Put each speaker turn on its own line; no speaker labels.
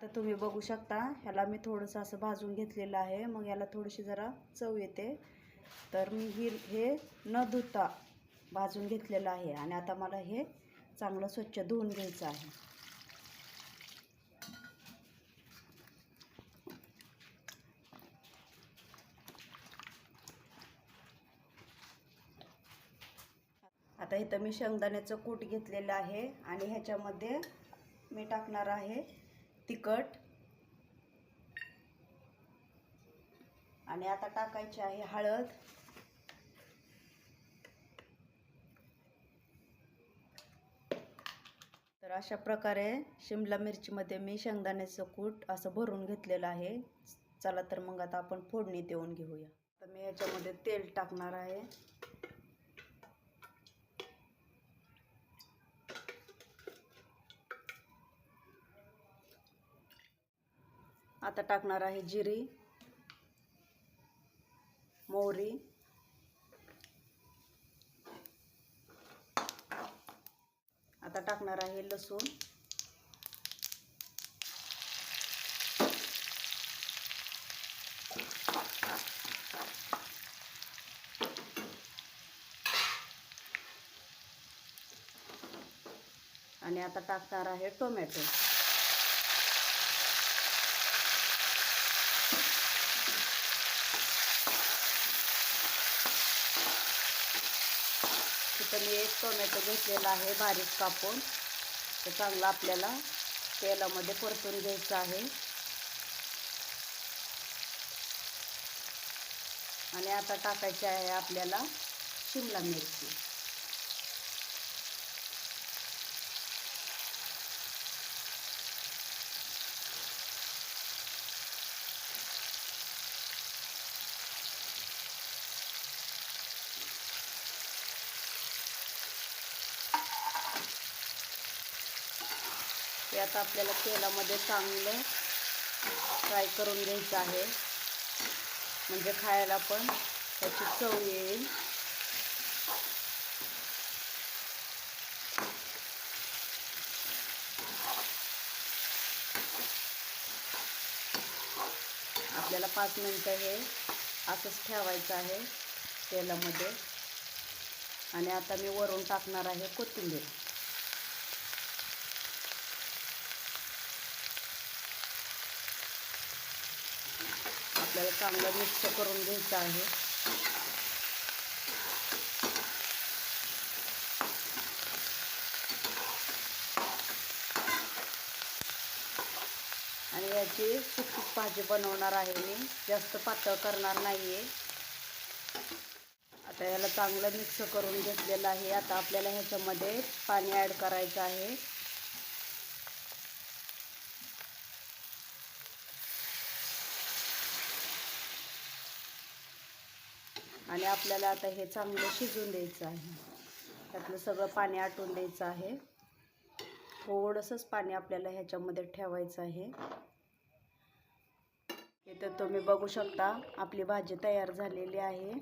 आता तुम्ही बघू शकता, ह्याला मी थोडंसं असं भाजून घेतलेलं आहे. मग याला थोडीशी जरा चव येते. तर मी हे न धुता भाजून घेतलेलं आहे आणि आता मला हे चांगलं स्वच्छ धुवून घ्यायचं आहे. आता इथं मी शेंगदाण्याचं कूट घेतलेलं आहे आणि ह्याच्यामध्ये मी टाकणार आहे तिखट आणि आता टाकायची आहे हळद. तर अशा प्रकारे शिमला मिरचीमध्ये मी शेंगदाण्याचं कूट असं भरून घेतलेलं आहे. चला तर मग आता आपण फोडणी देऊन घेऊया. तर मी ह्याच्यामध्ये तेल टाकणार आहे. आता टाकणार आहे जिरी, मोहरी, आता टाकणार आहे लसूण, आणि आता टाकणार आहे टोमॅटो. इथं मी एक टोमॅटो घेतलेला आहे बारीक कापून. तर चांगलं आपल्याला तेलामध्ये परतून घ्यायचं आहे. आणि आता टाकायची आहे आपल्याला शिमला मिरची. ते आता आपल्याला तेलामध्ये चांगलं फ्राय करून घ्यायचं आहे, म्हणजे खायला पण त्याची चव येईल. आपल्याला 5 मिनिटं हे असंच ठेवायचं आहे तेलामध्ये. आणि आता मी वरून टाकणार आहे कोथिंबीर. आपल्याला चांगलं मिक्स करून घ्यायचं आहे. आणि याची सुकी भाजी बनवणार आहे मी, जास्त पातळ करणार नाही आहे. आता याला चांगलं मिक्स करून घेतलेलं आहे. आता आपल्याला ह्याच्यामध्ये पाणी ॲड करायचं आहे. आणि आपल्याला आता हे चांगलं शिजून द्यायचं आहे. त्यातलं सगळं पाणी आटून द्यायचं आहे. थोडंसंच पाणी आपल्याला ह्याच्यामध्ये ठेवायचं आहे. इथं तुम्ही बघू शकता आपली भाजी तयार झालेली आहे.